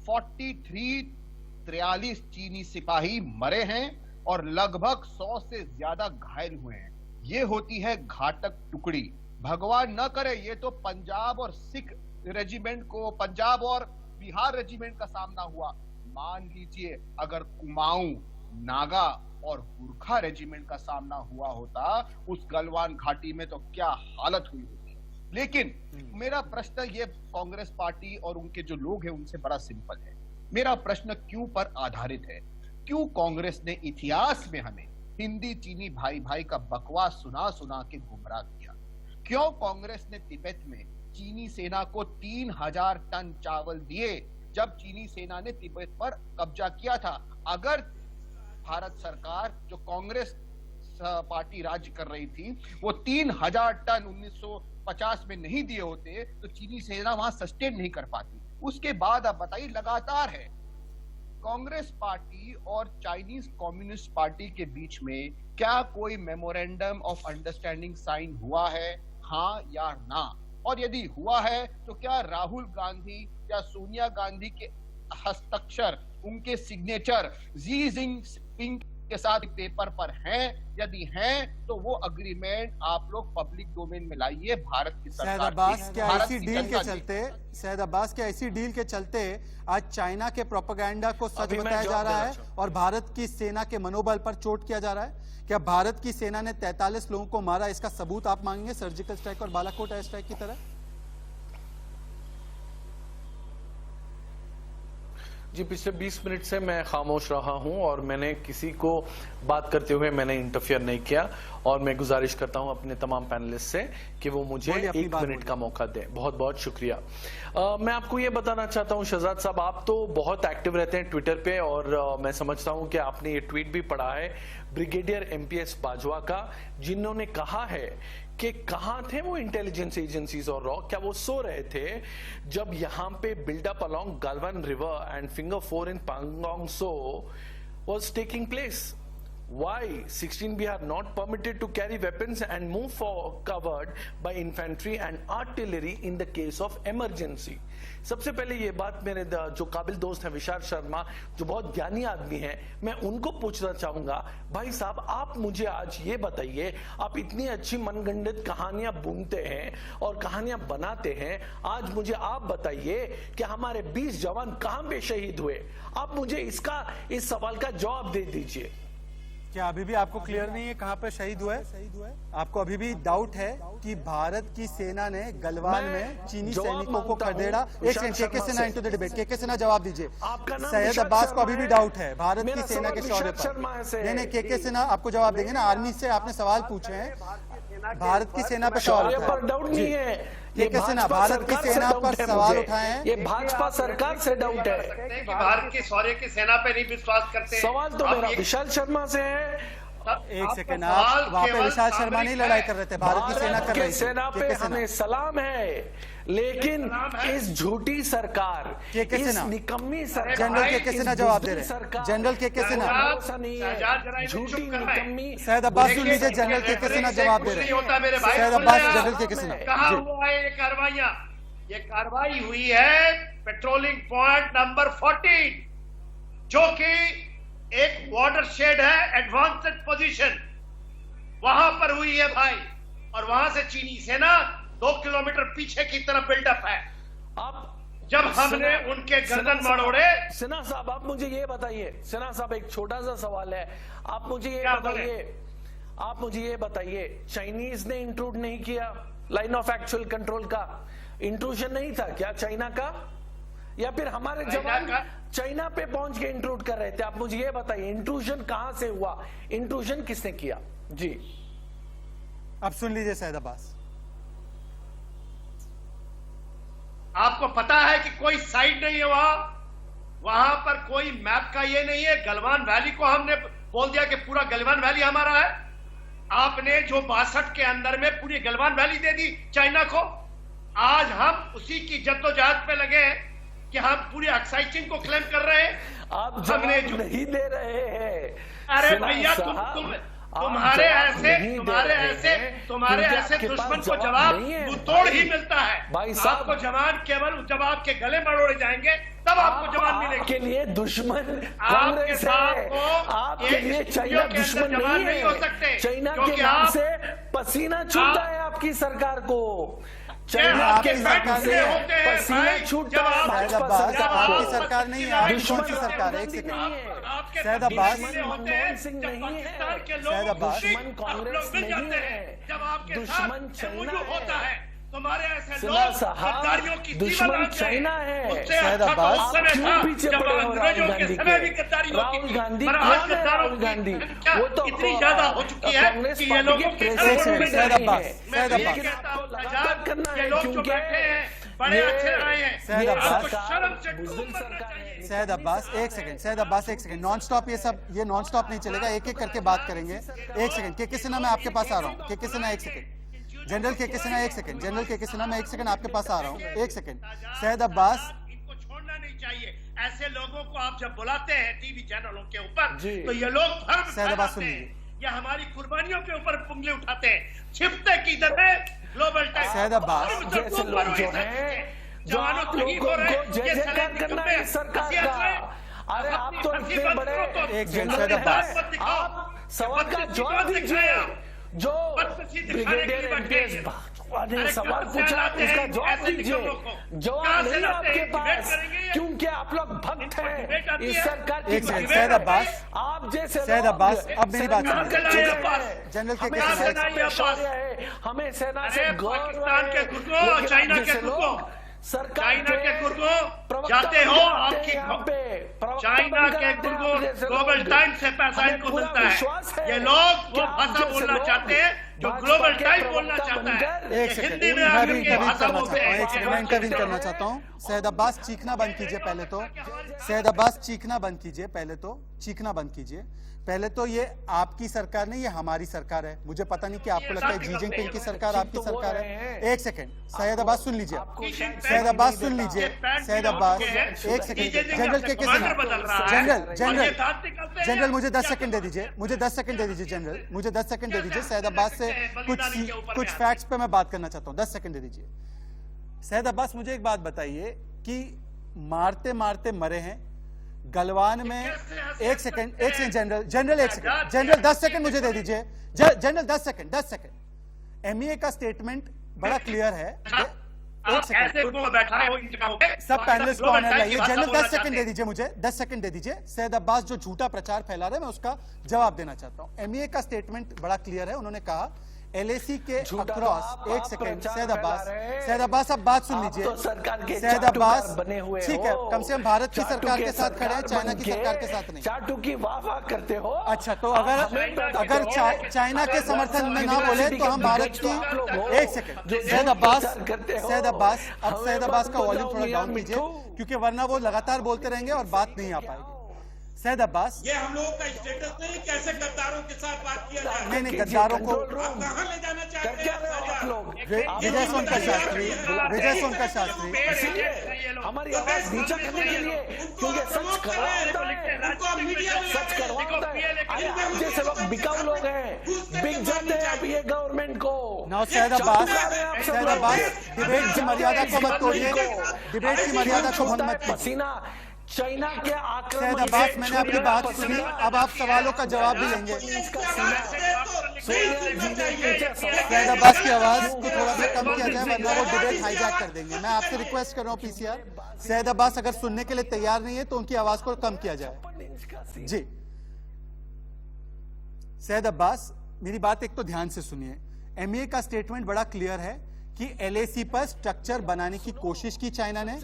43 चीनी सिपाही मरे हैं और लगभग 100 से ज्यादा घायल हुए हैं। ये होती है घातक टुकड़ी। भगवान न करे ये तो पंजाब और सिख रेजिमेंट को, पंजाब और बिहार रेजिमेंट का सामना हुआ। मान लीजिए अगर कुमाऊं, नागा और गुरखा रेजिमेंट का सामना हुआ होता उस गलवान घाटी में, तो क्या हालत हुई होती। लेकिन मेरा प्रश्न ये कांग्रेस पार्टी और उनके जो लोग हैं उनसे बड़ा सिंपल है। मेरा प्रश्न क्यों पर आधारित है, क्यों कांग्रेस ने इतिहास में हमें हिंदी चीनी भाई भाई का बकवास सुना सुना के गुमराह किया? क्यों कांग्रेस ने तिब्बत में चीनी सेना को 3000 टन चावल दिए जब चीनी सेना ने तिब्बत पर कब्जा किया था? अगर भारत सरकार, जो कांग्रेस पार्टी राज्य कर रही थी, वो 3000 टन 1950 में नहीं दिए होते तो चीनी सेना वहां सस्टेन नहीं कर पाती। उसके बाद आप बताइए, लगातार है कांग्रेस पार्टी और चाइनीज कम्युनिस्ट पार्टी के बीच में क्या कोई मेमोरेंडम ऑफ अंडरस्टैंडिंग साइन हुआ है, हाँ या ना? और यदि हुआ है तो क्या राहुल गांधी या सोनिया गांधी के हस्ताक्षर, उनके सिग्नेचर जी जिनपिंग के साथ पेपर पर हैं? यदि हैं तो वो अग्रीमेंट आप लोग पब्लिक डोमेन में लाइए। भारत की सरकार, सैयद अब्बास, क्या ऐसी डील के चलते, सैयद अब्बास, क्या ऐसी डील के चलते आज चाइना के प्रोपेगेंडा को सच बताया जा रहा है और भारत की सेना के मनोबल पर चोट किया जा रहा है? क्या भारत की सेना ने 43 लोगों को मारा, इसका सबूत आप मांगेंगे सर्जिकल स्ट्राइक और बालाकोट एयर स्ट्राइक की तरह? जी, पिछले 20 मिनट से मैं खामोश रहा हूं और मैंने किसी को बात करते हुए मैंने इंटरफियर नहीं किया, और मैं गुजारिश करता हूं अपने तमाम पैनलिस्ट से कि वो मुझे 1 मिनट का मौका दें। बहुत बहुत शुक्रिया। मैं आपको ये बताना चाहता हूं शहजाद साहब, आप तो बहुत एक्टिव रहते हैं ट्विटर पे, और मैं समझता हूं कि आपने ये ट्वीट भी पढ़ा है ब्रिगेडियर MPS बाजवा का, जिन्होंने कहा है कि कहां थे वो इंटेलिजेंस एजेंसीज और रॉ, क्या वो सो रहे थे जब यहां पे buildup along Galwan river and finger 4 in Pangong so was taking place? Why 16B are not permitted to carry weapons and move covered by infantry and artillery in the case of emergency? सबसे पहले ये बात मेरे जो काबिल दोस्त हैं विशाल शर्मा, जो बहुत ज्ञानी आदमी हैं, मैं उनको पूछना चाहूंगा, भाई साहब आप मुझे आज ये बताइए, आप इतनी अच्छी मनगढ़ंत कहानियां बुनते हैं और कहानियां बनाते हैं, आज मुझे आप बताइए कि हमारे 20 जवान कहां पे शहीद हुए? आप मुझे इस सवाल का जवाब दे दीजिए। क्या अभी भी आपको क्लियर नहीं है कहां पर शहीद हुआ है? आपको अभी भी डाउट है कि भारत की सेना ने गलवान में चीनी सैनिकों को खदेड़ा? एक second, KK Sinha into the debate. KK Sinha जवाब दीजिए। सैयद अब्बास को अभी भी डाउट है भारत की सेना के शौर्य पर। नहीं, केके सिन्हा आपको जवाब देंगे ना। आर्मी से आपने सवाल पूछे हैं, भारत की सेना पर शौर्य पर डाउट नहीं है। केके सिन्हा भारत की सेना पर सवाल उठाए हैं। ये भाजपा सरकार से डाउट है कि भारत की शौर्य की सेना पे नहीं विश्वास करते। सवाल तो मेरा विशाल शर्मा से है। एक सेकंड, आप वहाँ पे विशाल शर्मा नहीं लड़ाई कर रहे थे, भारत की सेना कर रही थी। सेना पे हमें सलाम है, लेकिन इस झूठी सरकार, इस निकम्मी सरकार, जनरल केके सिन्हा जवाब दे रहे हैं। जनरल केके सिन्हा नहीं है, झूठी निकम्मी। सैयद अब्बास सुन लीजिए, जनरल केके सिन्हा जवाब दे रहे हैं। सैयद अब्बास, जनरल केके सिन्हा। कहाँ हुआ है ये कार्रवाइयां? ये कार्रवाई हुई है पेट्रोलिंग पॉइंट नंबर 14, जो कि एक वाटर शेड है, एडवांस्ड पोजीशन, वहां पर हुई है भाई। और वहां से चीनी सेना 2 किलोमीटर पीछे की तरफ बिल्डअप है। अब जब हमने उनके गर्दन मरोड़े। सिन्हा साहब आप मुझे ये बताइए, सिन्हा साहब एक छोटा सा सवाल है, आप मुझे ये बताइए, चाइनीज ने इंट्रूड नहीं किया लाइन ऑफ एक्चुअल कंट्रोल का? इंट्रूजन नहीं था क्या चाइना का? या फिर हमारे जवान चाइना पे पहुंच के इंट्रूड कर रहे थे? आप मुझे ये बताइए, इंट्रूजन कहां से हुआ? इंट्रूजन किसने किया? जी अब सुन लीजिए सैयद अब्बास। आपको पता है कि कोई साइड नहीं है वहां पर कोई मैप का ये नहीं है। गलवान वैली को हमने बोल दिया कि पूरा गलवान वैली हमारा है। आपने जो 62 के अंदर में पूरी गलवान वैली दे दी चाइना को। आज हम उसी की जद्दोजहद पे लगे हैं कि हम पूरी अक्साई चीन को क्लेम कर रहे हैं। आप हमने जो नहीं दे रहे हैं। अरे भैया तुम्हारे ऐसे दुश्मन को जवाब तोड़ ही मिलता है भाई साहब। आपको जवान केवल जब आपके गले मरोड़े जाएंगे तब आपको जवान मिलेगा। आपके लिए दुश्मन कांग्रेस है, आपके लिए चाइना दुश्मन नहीं हो सकते। चाइना के नाम से पसीना छूटता है आपकी सरकार को। चाइना के सरकार से पसीना छूटता है आपकी सरकार नहीं है, दुश्मन की सरकार है। एक सेकंड, सैयद अब्बास, मनमोहन सिंह नहीं है, सैयद अब्बास, दुश्मन कांग्रेस नहीं है, दुश्मन चाइना है। तुम्हारे ऐसे साहब दुश्मन चाइना है। सैयद अब्बास, क्यों पीछे पड़े हो राहुल गांधी के? राहुल गांधी कौन है? राहुल गांधी वो तो इतनी ज्यादा हो चुकी है कांग्रेस पार्टी के प्रेसिडेंट सैयद अब्बास, सैयद अब्बास करना है क्योंकि बड़े अच्छे आए हैं। सैयद अब्बास, शर्म से डूब मरना चाहिए। सैयद अब्बास एक सेकंड, सैयद अब्बास एक सेकंड, नॉन स्टॉप ये नॉन स्टॉप नहीं चलेगा, एक एक करके बात करेंगे। एक सेकंड, केके सिन्हा मैं आपके पास आ रहा हूँ। केके सिन्हा एक सेकंड, जनरल केके सिन्हा एक सेकंड, जनरल केके सिन्हा मैं एक सेकंड आपके पास आ रहा हूँ। एक सेकंड, सैयद अब्बास, इनको छोड़ना नहीं चाहिए। ऐसे लोगों को आप जब बुलाते हैं टीवी चैनलों के ऊपर तो ये लोग धर्म सैयद अब्बास सुन लीजिए, या हमारी कुर्बानियों के ऊपर उंगली उठाते हैं। छिपते की तरह ग्लोबल टाइम। सैयद अब्बास, जैसे लोग जो हैं जो आप लोगों को जय जयकार करना है सरकार का। अरे आप तो इतने बड़े एक सैयद अब्बास, आप सवाल का जवाब दीजिए। जो ब्रिगेडियर एमपीएस ने सवाल पूछा उसका जवाब दीजिए। जवाब नहीं आपके पास क्योंकि आप लोग भक्त हैं इस सरकार की। एक सेकंड, सैयद अब्बास, आप जैसे सैयद अब्बास अब मेरी बात सुनिए। जनरल केके सिन्हा, हमें सेना से गौरव है। चाइना के लोग सरकार के गुर्गो जाते हो आपकी चाइना के गुर्गो ग्लोबल टाइम से पैसा इनको मिलता है। ये लोग वो भाषा बोलना चाहते हैं जो ग्लोबल टाइप बोलना चाहता है, एक सेकंड, हिंदी में मैं आकर भी के इंटरवीन भाषा करना बोलते चाहता हूँ, हैं। एक सेकंड, मैं इंटरवीन करना चाहता हूँ। सैयद अब्बास चीखना बंद कीजिए पहले तो, सैयद अब्बास चीखना बंद कीजिए पहले तो, चीखना बंद कीजिए पहले तो। ये आपकी सरकार नहीं, ये हमारी सरकार है। मुझे पता नहीं कि आपको लगता है जी जिनपिंग की सरकार आपकी सरकार है। एक सेकंड, सैयद अब्बास सुन लीजिए, सैयद अब्बास सुन लीजिए, सैयद अब्बास एक सेकंड, जनरल के जनरल मुझे 10 सेकंड दे दीजिए, मुझे 10 सेकंड दे दीजिए जनरल, मुझे 10 सेकंड दे दीजिए। सैयद अब्बास से कुछ फैक्ट्स पे मैं बात करना चाहता हूँ, 10 सेकंड दे दीजिए। सैयद अब्बास मुझे एक बात बताइए कि मारते मारते मरे हैं गलवान में। एक सेकंड जनरल एक सेकंड, जनरल 10 सेकंड मुझे दे दीजिए, जनरल 10 सेकंड। एमईए का स्टेटमेंट बड़ा क्लियर है। एक सेकंड, सब पैनलिस्ट को ऑनर लाइए। जनरल 10 सेकंड दे दीजिए, मुझे 10 सेकंड दे दीजिए। सैयद अब्बास जो झूठा प्रचार फैला रहे हैं, मैं उसका जवाब देना चाहता हूं। एमईए का स्टेटमेंट बड़ा क्लियर है, उन्होंने कहा एलएसी के अक्रॉस। एक सेकंड सैयद अब्बास अब बात सुन लीजिए। सैयद अब्बास ठीक है, कम से कम भारत की सरकार के साथ खड़े हैं, चाइना की सरकार के साथ नहीं। चाटू की वाह करते हो। अच्छा, तो अगर चाइना के समर्थन में ना बोले तो हम भारत की। एक सेकंड सैयद अब्बास अब सैयद अब्बास का वॉल्यूम थोड़ा डाउन कीजिए, क्योंकि वरना वो लगातार बोलते रहेंगे और बात नहीं आ पाएगी। सैयद अब्बास, ये हम लोगों का स्टेटस नहीं, कैसे गद्दारों के साथ बात किया जाए। नहीं गद्दारों को आप कहां ले जाना चाहते हैं? विजय सोनकर शास्त्री हमारी आवाज नीचा करने के लिए, क्योंकि सच करवाता है, सच करवाता है। जैसे लोग बिकाऊ लोग हैं, बिक जाते हैं अब ये गवर्नमेंट को। नाउ सैयद अब्बास डिबेट की मर्यादा को मत तोड़िए, डिबेट की मर्यादा को मत। पसीना चाइना के आक्रमण। सैयद अब्बास, मैंने आपकी बात सुनी, अब आप सवालों का जवाब भी लेंगे। सैयद अब्बास की आवाज को थोड़ा सा कम किया जाए, वरना वो डिबेट हाईजैक कर देंगे। मैं आपसे रिक्वेस्ट कर रहा हूँ पीसीआर, सैयद अब्बास अगर सुनने के लिए तैयार नहीं है तो उनकी आवाज को कम किया जाए। जी सैयद अब्बास, मेरी बात एक तो ध्यान से सुनिए। एमईए का स्टेटमेंट बड़ा क्लियर है कि एलएसी पर स्ट्रक्चर बनाने की कोशिश की चाइना ने,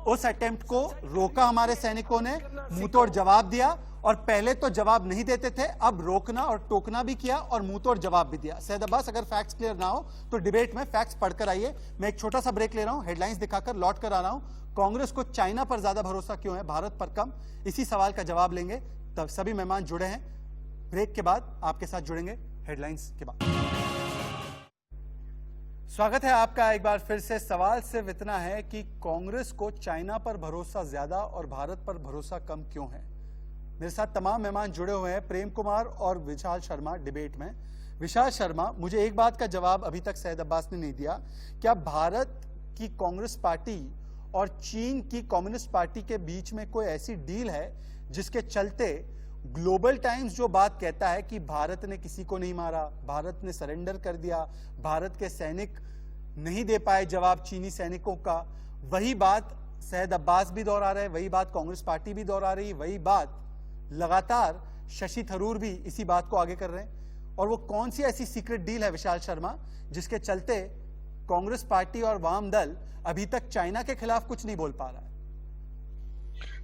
उस अटेम्प्ट को रोका हमारे सैनिकों ने, मुंहतोड़ जवाब दिया, और पहले तो जवाब नहीं देते थे, अब रोकना और टोकना भी किया और मुंहतोड़ जवाब भी दिया। सैयद अब्बास, अगर फैक्ट्स क्लियर ना हो तो डिबेट में फैक्ट्स पढ़कर आइए। मैं एक छोटा सा ब्रेक ले रहा हूं, हेडलाइंस दिखाकर लौट कर आ रहा हूं। कांग्रेस को चाइना पर ज्यादा भरोसा क्यों है, भारत पर कम, इसी सवाल का जवाब लेंगे। तब सभी मेहमान जुड़े हैं, ब्रेक के बाद आपके साथ जुड़ेंगे हेडलाइंस के बाद। स्वागत है आपका एक बार फिर से। सवाल सिर्फ इतना है कि कांग्रेस को चाइना पर भरोसा ज्यादा और भारत पर भरोसा कम क्यों है। मेरे साथ तमाम मेहमान जुड़े हुए हैं, प्रेम कुमार और विशाल शर्मा डिबेट में। विशाल शर्मा, मुझे एक बात का जवाब अभी तक सैयद अब्बास ने नहीं दिया। क्या भारत की कांग्रेस पार्टी और चीन की कम्युनिस्ट पार्टी के बीच में कोई ऐसी डील है जिसके चलते ग्लोबल टाइम्स जो बात कहता है कि भारत ने किसी को नहीं मारा, भारत ने सरेंडर कर दिया, भारत के सैनिक नहीं दे पाए जवाब चीनी सैनिकों का, वही बात सैयद अब्बास भी दोहरा रहे, वही बात कांग्रेस पार्टी भी दोहरा रही, वही बात लगातार शशि थरूर भी इसी बात को आगे कर रहे हैं। और वो कौन सी ऐसी सीक्रेट डील है विशाल शर्मा जिसके चलते कांग्रेस पार्टी और वाम दल अभी तक चाइना के खिलाफ कुछ नहीं बोल पा रहा है?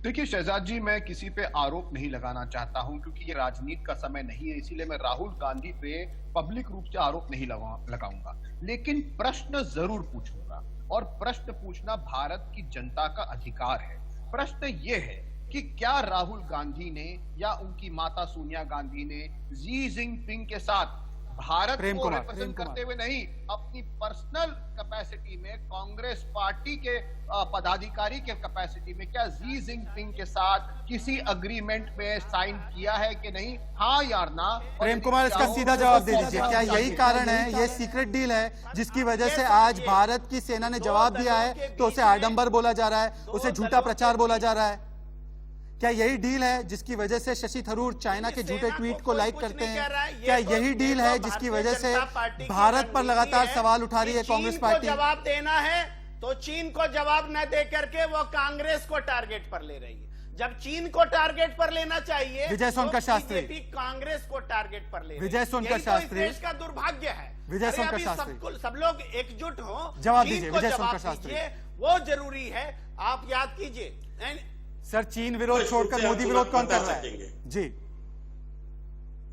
देखिए शहजाद जी, मैं किसी पे आरोप नहीं लगाना चाहता हूं, क्योंकि ये राजनीति का समय नहीं है, इसीलिए मैं राहुल गांधी पे पब्लिक रूप से आरोप नहीं लगाऊंगा, लेकिन प्रश्न जरूर पूछूंगा। और प्रश्न पूछना भारत की जनता का अधिकार है। प्रश्न ये है कि क्या राहुल गांधी ने या उनकी माता सोनिया गांधी ने जी जिनपिंग के साथ भारत को रिप्रेजेंट करते हुए नहीं, अपनी पर्सनल कैपेसिटी में कांग्रेस पार्टी के पदाधिकारी के कैपेसिटी में क्या जी जिनपिंग के साथ किसी अग्रीमेंट में साइन किया है कि नहीं? हाँ या ना? प्रेम कुमार, इसका सीधा जवाब दे दीजिए। क्या यही कारण है, ये सीक्रेट डील है जिसकी वजह से आज भारत की सेना ने जवाब दिया है तो उसे आडंबर बोला जा रहा है, उसे झूठा प्रचार बोला जा रहा है? क्या यही डील है जिसकी वजह से शशि थरूर चाइना के झूठे ट्वीट को लाइक करते हैं? क्या यही डील है जिसकी वजह से भारत पर लगातार सवाल उठा रही है कांग्रेस पार्टी? जवाब देना है तो चीन को जवाब न दे करके वो कांग्रेस को टारगेट पर ले रही है। जब चीन को टारगेट पर लेना चाहिए, विजय सोनकर शास्त्री कांग्रेस को टारगेट पर ले, विजय सोनकर शास्त्री, देश का दुर्भाग्य है। विजय सोनकर शास्त्री, सब लोग एकजुट हो, जवाब दीजिए। विजय सोनकर शास्त्री, वो जरूरी है। आप याद कीजिए सर, चीन विरोध छोड़कर मोदी विरोध कौन कर रहा है? जी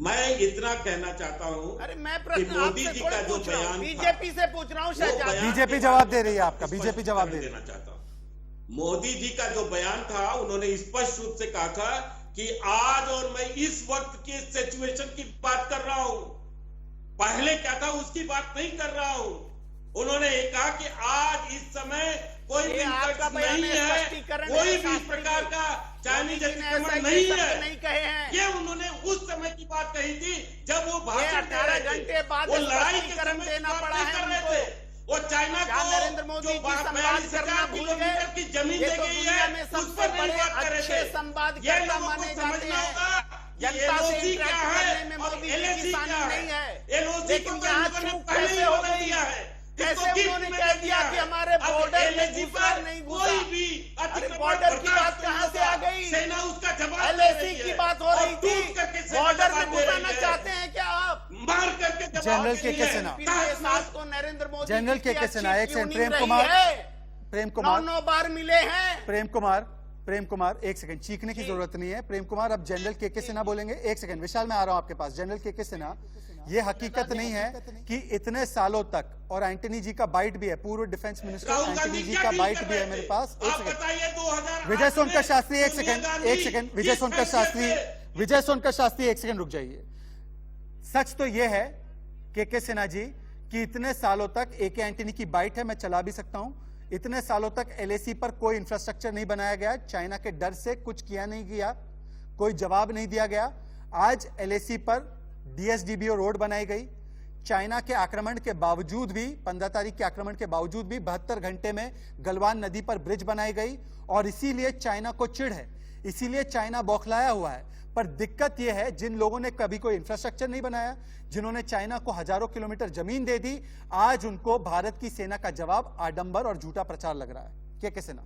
मैं इतना कहना चाहता हूं। अरे मैं कि प्रश्न मोदी आपसे जी थोड़ी का जो पूछ रहा हूं, बयान था, बीजेपी से पूछ रहा हूँ शहजाद। बीजेपी जवाब दे रही है आपका, बीजेपी जवाब दे रही है। देना चाहता हूं। मोदी जी का जो बयान था, उन्होंने स्पष्ट रूप से कहा था कि आज और मैं इस वक्त के सिचुएशन की बात कर रहा हूं, पहले क्या था उसकी बात नहीं कर रहा हूं। उन्होंने ये कहा कि आज इस समय कोई भी नहीं है, कोई भी इस प्रकार का चाइनीज अतिक्रमण नहीं है। ये उन्होंने उस समय की बात कही थी जब वो भाषण दे रहे थे, वो लड़ाई के समय देना पड़ा कर रहे थे। वो चाइना को नरेंद्र मोदी जो 42,000 किलोमीटर की जमीन दे गई है, उस पर नहीं बात कर रहे थे। ये लोगों को समझना होगा एलओसी क्या है और एलएसी क्या है। एलओसी को पहले हो दिया है, कैसे उन्होंने कह दिया कि हमारे बॉर्डर में घुसा नहीं घुसा। कोई भी बॉर्डर की बात कहां से आ गई? सेना उसका जवाब एलएसी की बात हो रही थी, बॉर्डर में घुसाना चाहते हैं क्या आप? मार करके जनरल के सिन्हा, को नरेंद्र मोदी जनरल के सिन्हा, एक सेकंड, प्रेम कुमार 9 बार मिले हैं। प्रेम कुमार एक सेकंड, चीखने की जरूरत नहीं है। प्रेम कुमार अब जनरल के सिन्हा बोलेंगे। एक सेकंड विशाल, मैं आ रहा हूं आपके पास। जनरल के सिन्हा, ये हकीकत नहीं है कि इतने सालों तक, और एंटनी जी का बाइट भी है, पूर्व डिफेंस मिनिस्टर एंटनी जी का बाइट भी है मेरे पास। एक सेकंड, विजय सोनकर शास्त्री, एक सेकंड, विजय सोनकर शास्त्री एक सेकंड रुक जाइए। सच तो यह है के सिन्हा जी कि इतने सालों तक एके एंटनी की बाइट है, मैं चला भी सकता हूं। इतने सालों तक एलएसी पर कोई इंफ्रास्ट्रक्चर नहीं बनाया गया, चाइना के डर से कुछ किया नहीं गया, कोई जवाब नहीं दिया गया। आज एलएसी पर डीएसडीबीओ रोड बनाई गई। चाइना के आक्रमण के बावजूद भी, 15 तारीख के आक्रमण के बावजूद भी 72 घंटे में गलवान नदी पर ब्रिज बनाई गई। और इसीलिए चाइना को चिढ़ है, इसीलिए चाइना बौखलाया हुआ है। पर दिक्कत यह है, जिन लोगों ने कभी कोई इंफ्रास्ट्रक्चर नहीं बनाया, जिन्होंने चाइना को हजारों किलोमीटर जमीन दे दी, आज उनको भारत की सेना का जवाब आडंबर और झूठा प्रचार लग रहा है। के सिन्हा,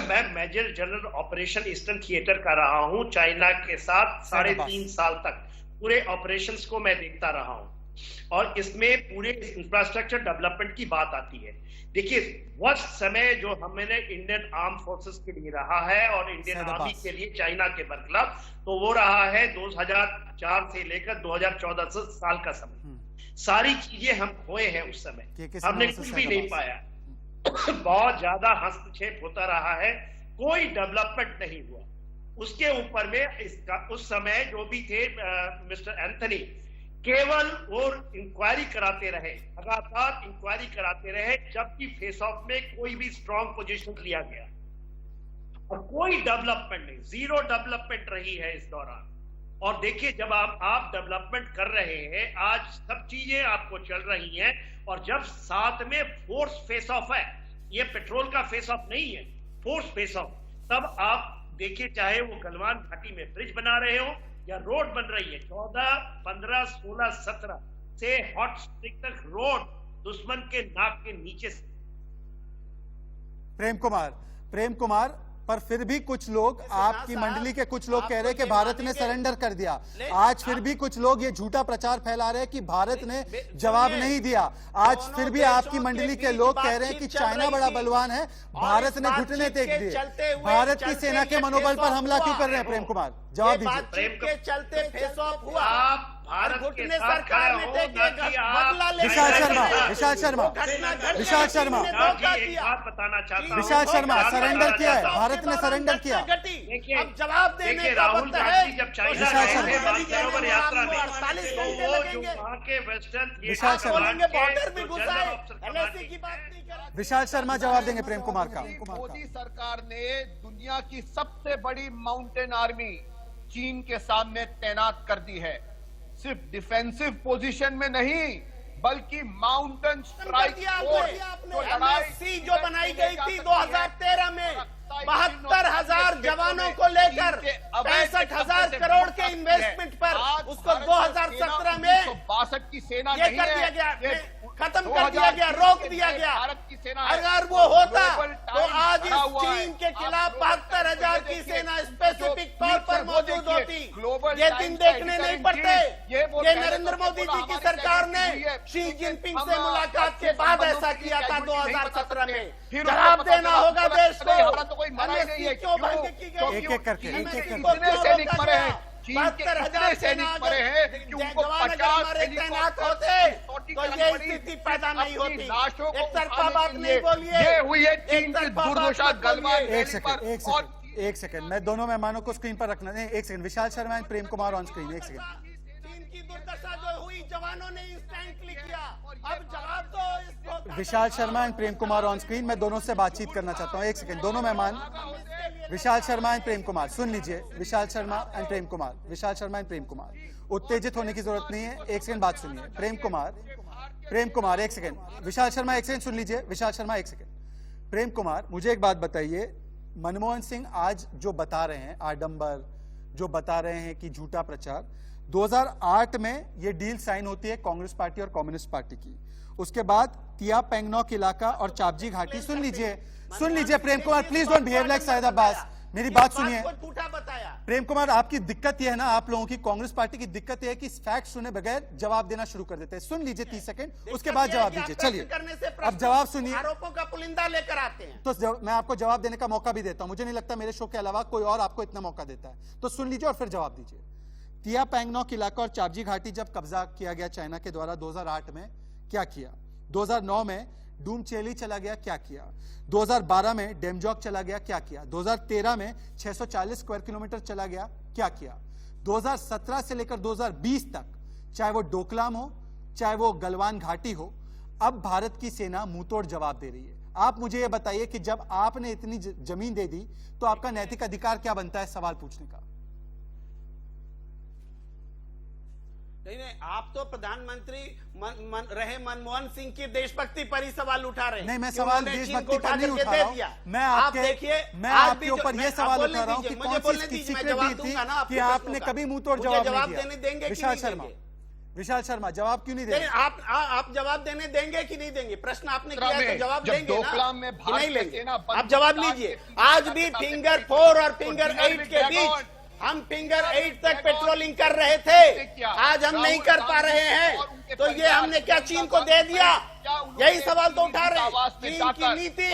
मैं major general operation eastern theatre कर रहा हूं चाइना के साथ 3.5 साल तक। पूरे ऑपरेशंस को मैं देखता रहा हूं और इसमें पूरे इंफ्रास्ट्रक्चर डेवलपमेंट की बात आती है। देखिए, वर्स्ट समय जो हमने इंडियन आर्म फोर्सेस के लिए रहा है और इंडियन आर्मी के लिए चाइना के बरखिलाफ, तो वो रहा है 2004 से लेकर 2014 साल का समय। सारी चीजें हम खोए हैं उस समय, हमने कुछ भी नहीं पाया। बहुत ज्यादा हस्तक्षेप होता रहा है, कोई डेवलपमेंट नहीं हुआ। उसके ऊपर में इसका उस समय जो भी थे मिस्टर एंथनी, केवल वो इंक्वायरी कराते रहे, लगातार इंक्वायरी कराते रहे, जबकि फेस ऑफ में कोई भी स्ट्रॉन्ग पोजीशन लिया गया और कोई डेवलपमेंट नहीं, जीरो डेवलपमेंट रही है इस दौरान। और देखिए, जब आप डेवलपमेंट कर रहे हैं, आज सब चीजें आपको चल रही हैं, और जब साथ में फोर्स फेस ऑफ है, ये पेट्रोल का फेस ऑफ नहीं है, फोर्स फेस ऑफ, तब आप देखिए, चाहे वो गलवान घाटी में ब्रिज बना रहे हो या रोड बन रही है, 14, 15, 16, 17 से हॉट स्प्रिंग तक रोड दुश्मन के नाक के नीचे। प्रेम कुमार, पर फिर भी कुछ लोग, आपकी मंडली के कुछ लोग कह रहे हैं कि भारत ने सरेंडर कर दिया। आज फिर भी कुछ लोग ये झूठा प्रचार फैला रहे हैं कि भारत ने जवाब नहीं दिया। आज फिर भी आपकी मंडली के लोग कह रहे हैं कि चाइना बड़ा बलवान है, भारत ने घुटने टेक दिए। भारत की सेना के मनोबल पर हमला क्यों कर रहे हैं? प्रेम कुमार, जवाब दीजिए। के चलते फेस ऑफ हुआ, आप भारत घुटने सरकार ने बदला ले। विशाल शर्मा, सरेंडर किया है, भारत ने सरेंडर किया। अब जवाब देने का वक्त है। जब चाइना सरोवर यात्रा में, तो वो जो वहाँ के वेस्टर्न बॉर्डर में घुसा है, एलएसी की बात नहीं कर। विशाल शर्मा जवाब देंगे प्रेम कुमार का। मोदी सरकार ने दुनिया की सबसे बड़ी माउंटेन आर्मी चीन के सामने तैनात कर दी है। सिर्फ डिफेंसिव पोजीशन में नहीं, बल्कि माउंटेन स्ट्राइक फोर्स जो बनाई गई थी 2013 में, 72,000 जवानों को लेकर 65,000 करोड़ के इन्वेस्टमेंट पर, उसको 2017 में 62 की सेना ये कर दिया गया, खत्म कर दिया गया, रोक दिया गया। सेना है। अगर वो होता ग्लोबल तो टाइम्स आज खड़ा इस हुआ है। चीन के खिलाफ आप 72,000 की देखिए, सेना स्पेसिफिक जो तौर पर वो मौजूद देखिए, होती। ग्लोबल ये टाइम्स दिन का देखने एडिटर नहीं इन पड़ते। चीफ, ये वो ये पहले नरेंद्र तो मोदी बोला जी की हमारी सरकार ने कैबिनेट हुई है, शी लेकिन जिनपिंग हम से मुलाकात के बाद संबंधों ऐसा की किया था कैबिनेट नहीं बता 2017 में। सकते। फिर जवाब उनको पता देना चला, होगा हमको देश को। नहीं, हमारा तो कोई मरा ही नहीं है। क्यों क्यों? भंग की गई? एक-एक करके, एक-एक करके। कितने सैनिक मरे हैं? चीन के 72,000 कितने सैनिक मरे हैं कि उनको जवान अगर 50 हमारे तैनात होते तो ये स्थिति पैदा नहीं होती। एक तरफा बात नहीं बोलिए। ये हुई है चीन की तरफा बात दुर्दशा मत गलवान बोलिए। एक सेकंड मैं दोनों मेहमानों को स्क्रीन पर रखना नहीं, एक second. Vishal Sharma and Prem Kumar on screen. एक सेकंड। चीन की दुर्दशा जो हुई जवानों ने इंस्टेंटली किया। अब जवाब दो इसको। Vishal Sharma and Prem Kumar on screen. मैं दोनों से बातचीत करना चाहता हूं। एक सेकंड। दोनों मेहमान विशाल शर्मा एंड प्रेम कुमार सुन लीजिए। विशाल शर्मा एंड प्रेम कुमार, विशाल शर्मा एंड प्रेम कुमार, उत्तेजित होने की जरूरत नहीं है। एक सेकंड बात सुनिए। प्रेम कुमार एक सेकंड। विशाल शर्मा एक सेकंड सुन लीजिए। विशाल शर्मा एक सेकंड। प्रेम कुमार मुझे एक बात बताइए, मनमोहन सिंह आज जो बता रहे हैं आडंबर, जो बता रहे हैं कि झूठा प्रचार, 2008 में ये डील साइन होती है कांग्रेस पार्टी और कम्युनिस्ट पार्टी की। उसके बाद तिया पेंगनॉक इलाका और चापजी घाटी। सुन लीजिए Prem Kumar, please don't behave like Shahid Abbas. मेरी बात सुनिए। प्रेम कुमार, आपकी दिक्कत यह है ना, आप लोगों की कांग्रेस पार्टी की दिक्कत यह है कि फैक्ट सुने बगैर जवाब देना शुरू कर देते हैं। सुन लीजिए 30 सेकंड, उसके बाद जवाब दीजिए। चलिए अब जवाब सुनिए। आरोपों का पुलिंदा लेकर आते हैं। तो मैं आपको जवाब देने का मौका भी देता हूं। मुझे नहीं लगता मेरे शो के अलावा कोई और आपको इतना मौका देता है। तो सुन लीजिए और फिर जवाब दीजिए। तिया पेंगनॉक इलाका और चापजी घाटी जब कब्जा किया गया चाइना के द्वारा 2008 में, क्या किया? 2009 में डूमचेली चला गया, क्या किया? 2012 में डेमजॉक चला गया, क्या किया? 2013 में 640 स्क्वायर किलोमीटर चला गया, क्या किया? 2017 से लेकर 2020 तक, चाहे वो डोकलाम हो, चाहे वो गलवान घाटी हो, अब भारत की सेना मुंहतोड़ जवाब दे रही है। आप मुझे ये बताइए कि जब आपने इतनी जमीन दे दी तो आपका नैतिक अधिकार क्या बनता है सवाल पूछने का? नहीं, आप तो प्रधानमंत्री रहे मनमोहन सिंह की देशभक्ति पर ही सवाल उठा रहे हैं। नहीं, मैं सवाल देशभक्ति पर नहीं उठा रहा हूं। मैं आपके ऊपर यह सवाल उठा रहा हूं कि कौन सी इसकी सीक्रेट डी थी कि आपने कभी मुंहतोड़ जवाब नहीं दिया? विशाल शर्मा जवाब क्यों नहीं देंगे? आप जवाब देने देंगे कि नहीं देंगे? प्रश्न आपने किया तो जवाब देंगे ना? नहीं लेंगे। आप जवाब लीजिए। आज भी फिंगर 4 और फिंगर 8 के बीच हम फिंगर 8 तक पेट्रोलिंग कर रहे थे, आज हम नहीं कर पा रहे हैं। तो ये हमने क्या चीन को दे दिया? यही सवाल तो उठा रहे हैं। चीन की नीति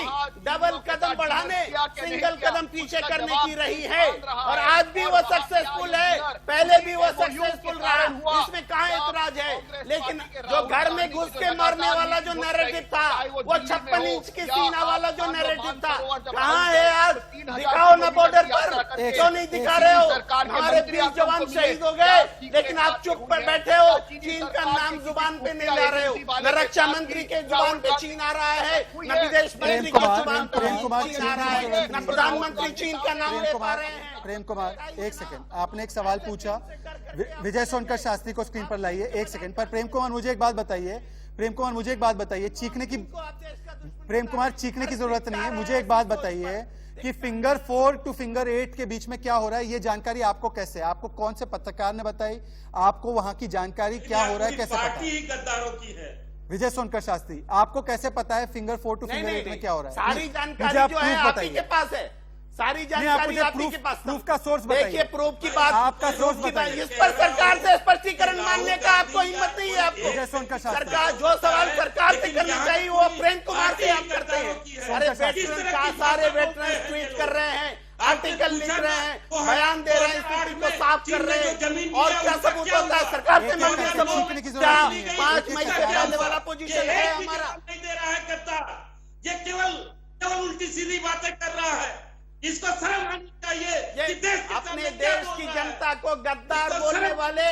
डबल कदम बढ़ाने, सिंगल कदम पीछे करने की रही है और आज भी वो सक्सेसफुल है, पहले भी वो सक्सेसफुल रहा। इसमें कहाँ एतराज है? लेकिन जो घर में घुस के मारने वाला जो नैरेटिव था, वो 56 इंच की सीना वाला जो नैरेटिव था, कहाँ है आज? दिखाओ ना बॉर्डर पर। क्यों नहीं दिखा रहे हो? हमारे 20 जवान शहीद हो गए, लेकिन आप चुप पर बैठे हो। चीन का नाम जुबान पे नहीं ला रहे हो। न रक्षा मंत्री के जुबान पे चीन आ रहा है, न विदेश मंत्री के जुबान पे चीन आ रहा है, न प्रधानमंत्री चीन का नाम ले पा रहे हैं। प्रेम कुमार एक सेकंड, आपने एक सवाल पूछा। विजय सोनकर शास्त्री को स्क्रीन पर लाइए एक सेकंड पर। प्रेम कुमार मुझे एक बात बताइए, चीखने की जरूरत नहीं है। मुझे एक बात बताइए कि फिंगर 4 टू फिंगर 8 के बीच में क्या हो रहा है? ये जानकारी आपको कैसे, आपको कौन से पत्रकार ने बताई? आपको वहां की जानकारी क्या हो रहा है, कैसे पता? ही गद्दारों की है। विजय सोनकर शास्त्री, आपको कैसे पता है फिंगर 4 टू फिंगर 8 में क्या हो रहा है? सारी जानकारी जो है आप ही के पास है। सारी जानकारी आप ही के पास। प्रूफ का सोर्स बताइए। देखिए प्रूफ की बात, आपका सोर्स बताइए। इस पर सरकार से स्पष्टीकरण मांगने का आपको हिम्मत नहीं है। आपको सरकार जो सवाल सरकार से करना चाहिए वो प्रेम कुमार से आप करते हैं। अरे वेटरन का सारे वेटरन ट्वीट कर रहे हैं, आर्टिकल लिख रहे हैं, बयान दे रहे हैं, स्थिति को साफ कर रहे हैं। और क्या सबूत होता है? सरकार से मांगे सबूत। क्या 5 मई से पहले वाला पोजीशन है हमारा? नहीं दे रहा है करता। ये केवल उल्टी सीधी बातें कर रहा है। इसको शर्म आनी चाहिए कि अपने देश की जनता को गद्दार बोलने वाले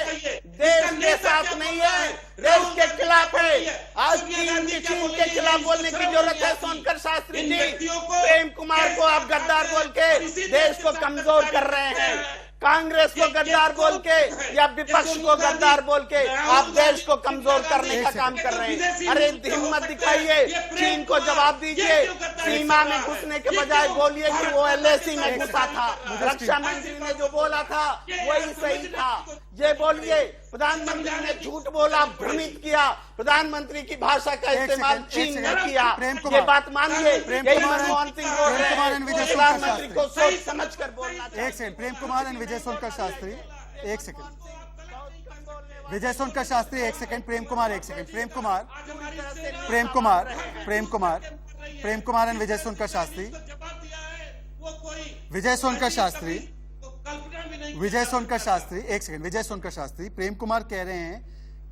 देश के साथ नहीं है, देश के खिलाफ है। आज चीन के खिलाफ बोलने की जरूरत है। सोनकर शास्त्री जी, प्रेम कुमार को आप गद्दार बोल के देश को कमजोर कर रहे हैं। कांग्रेस को गद्दार बोल के या विपक्ष को गद्दार बोल के आप देश को कमजोर करने का काम कर रहे हैं। अरे हिम्मत दिखाइए, चीन को जवाब दीजिए सीमा में घुसने के बजाय बोलिए कि वो LAC में घुसा था। रक्षा मंत्री ने जो बोला था वही सही था। ये बोलिए प्रधानमंत्री ने झूठ बोला, भ्रमित किया, प्रधानमंत्री की भाषा का इस्तेमाल चीन ने किया। ये बात मानिए, यही मनमोहन सिंह बोल रहे हैं। प्रधानमंत्री को सोच समझ कर बोलना चाहिए। एक सेकंड, प्रेम कुमार एंड विजय सोनकर शास्त्री, एक सेकंड। विजय सोनकर शास्त्री, एक सेकंड। प्रेम कुमार, एक सेकंड। प्रेम कुमार एंड विजय सोनकर शास्त्री। विजय सोनकर शास्त्री, एक सेकंड। विजय सोनकर शास्त्री, प्रेम कुमार कह रहे हैं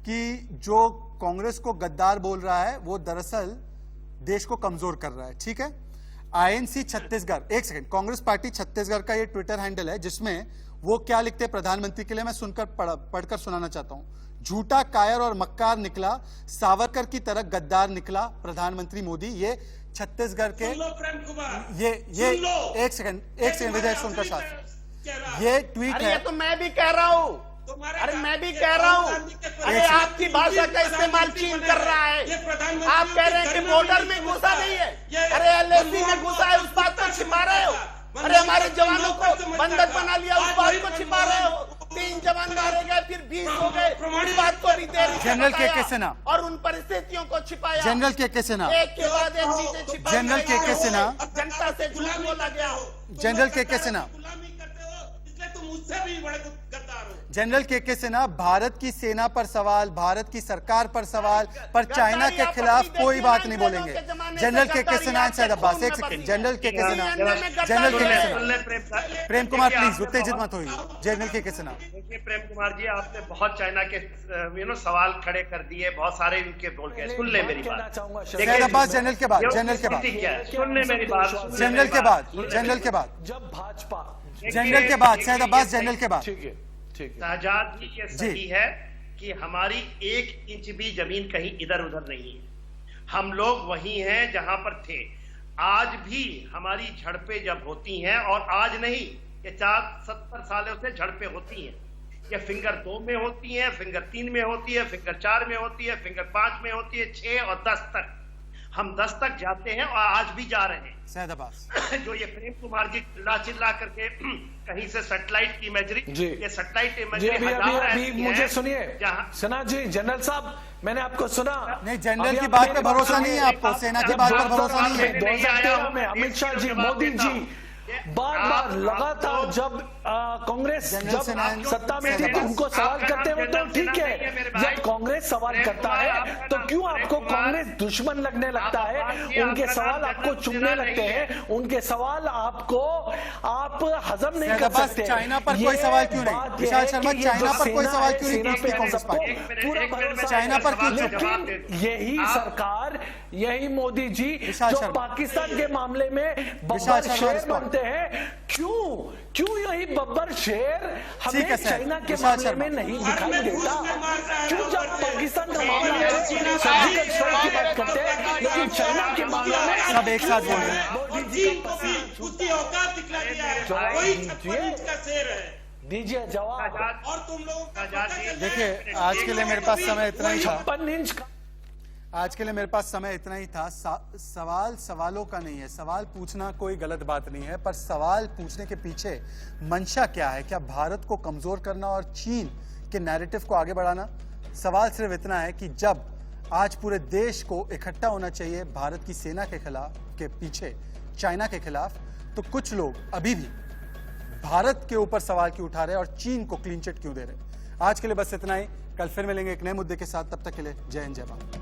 कि जो कांग्रेस को गद्दार बोल रहा है वो दरअसल देश को कमजोर कर रहा है। ठीक है। INC छत्तीसगढ़, एक सेकंड, कांग्रेस पार्टी छत्तीसगढ़ का ये ट्विटर हैंडल है जिसमें वो क्या लिखते हैं प्रधानमंत्री के लिए, मैं पढ़कर सुनाना चाहता हूं। झूठा, कायर और मक्कार निकला, सावरकर की तरह गद्दार निकला प्रधानमंत्री मोदी। ये छत्तीसगढ़ के ये एक सेकंड विजय सोनकर शास्त्री, ये ट्वीट है। तो मैं भी कह रहा हूँ, अरे मैं भी कह रहा हूँ, अरे आपकी भाषा का इस्तेमाल चीन कर रहा है। आप कह रहे हैं कि बॉर्डर में घुसा नहीं है, अरे LAC में घुसा है, उस बात को छिपा रहे हो। अरे हमारे जवानों को बंधक बना लिया, उस बात को छिपा रहे हो। 3 जवान मारे गए, फिर 20 हो गए, उस बात को जनरल के सिन्हा और उन परिस्थितियों को छिपाया। जनरल के सिन्हा, एक के बाद एक चीजें छिपाई। जनरल के सिन्हा, जनता से झूठ बोला गया हो। जनरल के सिन्हा, जनरल के सिन्हा, भारत की सेना पर सवाल, भारत की सरकार पर सवाल, पर चाइना के खिलाफ कोई बात नहीं बोलेंगे। जनरल के सिन्हा एंड सैयद अब्बास, एक सेकंड। जनरल के सिन्हा, प्रेम कुमार प्लीज उत्तेजित मत होइए। जनरल के सिन्हा, देखिए प्रेम कुमार जी, आपने बहुत चाइना के सवाल खड़े कर दिए, बहुत सारे इनके बोल गए। सुन ले मेरी बात सैयद अब्बास। जनरल के बाद, सुन ले मेरी बात। जनरल के बाद, जब भाजपा, जनरल के बाद सैयद अब्बास, जनरल के बाद। ठीक है, ठीक है। शहजाद जी ये सही है कि हमारी 1 इंच भी जमीन कहीं इधर उधर नहीं है। हम लोग वही हैं जहां पर थे। आज भी हमारी झड़पें जब होती हैं, और आज नहीं, ये 70 सालों से झड़पें होती हैं। ये फिंगर 2 में होती है, फिंगर 3 में होती है, फिंगर 4 में होती है, फिंगर 5 में होती है, 6 और 10 तक। हम 10 तक जाते हैं और आज भी जा रहे हैं। सैयद अब्बास, जो ये प्रेम कुमार जी चिल्ला करके कहीं से सैटेलाइट की इमेजरी, ये सैटेलाइट इमेजरी अभी मुझे सुनिए सिन्हा जी। जनरल साहब, मैंने आपको सुना नहीं, जनरल की बात पे भरोसा नहीं है आपको, सेना की बात पर भरोसा नहीं है। 2013 में अमित शाह जी, मोदी जी बार लगातार जब कांग्रेस जब सत्ता में थी तो उनको सवाल करते हो तो ठीक है। जब कांग्रेस सवाल करता है तो क्यों आपको कांग्रेस दुश्मन लगने लगता है? उनके सवाल आपको चुभने लगते हैं, उनके सवाल आपको आप हजम नहीं कर सकते। चाइना पर कोई सवाल क्यों नहीं? विशाल शर्मा, चाइना पर कोई सवाल क्यों नहीं? पूरा भरोसा चाइना पर क्यों? लेकिन यही सरकार, यही मोदी जी जो पाकिस्तान के मामले में बब्बर शेर बनते हैं, क्यों यही बब्बर शेर हमें चाइना के मामले में नहीं दिखाई देता? क्यों जब पाकिस्तान का मामला है सर्जिकल स्ट्राइक की बात करते हैं, लेकिन चाइना के मामले में सब एक साथ बोल रहे हैं। उसकी औकात दिखला दिया है, वही 56 इंच का शेर है। दीजिए जवाब। और तुम लोग देखिए, आज के लिए मेरे पास समय इतना ही था। 56 इंच का आज के लिए मेरे पास समय इतना ही था। सवाल सवालों का नहीं है, सवाल पूछना कोई गलत बात नहीं है, पर सवाल पूछने के पीछे मंशा क्या है? क्या भारत को कमजोर करना और चीन के नैरेटिव को आगे बढ़ाना? सवाल सिर्फ इतना है कि जब आज पूरे देश को इकट्ठा होना चाहिए भारत की सेना के खिलाफ, के पीछे चाइना के खिलाफ, तो कुछ लोग अभी भी भारत के ऊपर सवाल क्यों उठा रहे हैं और चीन को क्लीन चिट क्यों दे रहे हैं? आज के लिए बस इतना ही। कल फिर मिलेंगे एक नए मुद्दे के साथ। तब तक के लिए जय हिंद, जय भारत।